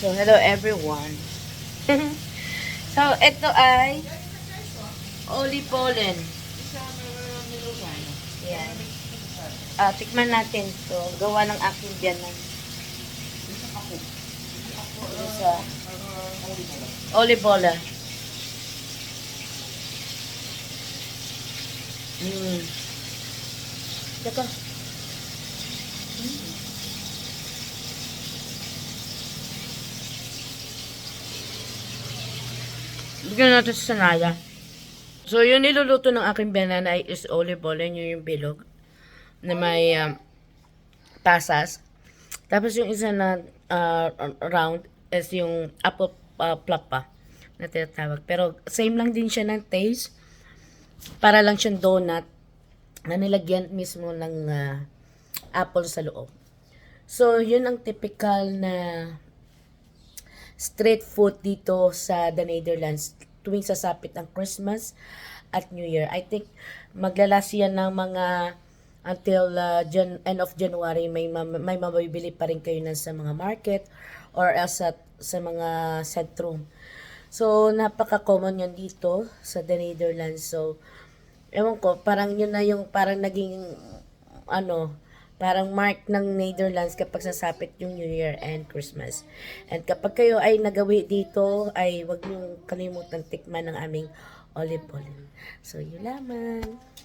So, hello everyone. So, ito ay olive pollen. Yan. Tikman natin to. Gawa ng aking biyanan. Sa olive pollen. Teka. Bigyan natin sa sanaya. So, yung niluluto ng aking banana ay is olive oil. Yun yung bilog na may pasas. Tapos yung isa na round is yung apple plapa na tinatawag. Pero same lang din siya ng taste. Para lang siyang donut na nilagyan mismo ng apple sa loob. So, yun ang typical na street food dito sa the Netherlands tuwing sasapit ang Christmas at New Year. I think maglalas yan ng mga until end of January. May mabibili pa rin kayo na sa mga market or else sa mga sentrum. So, napaka-common yan dito sa the Netherlands. So, ewan ko, parang yun na yung parang naging parang mark ng Netherlands kapag sasapit yung New Year and Christmas. And kapag kayo ay nagawi dito, ay wag niyong kalimutan tikman ng aming olive oil. So, yun lamang.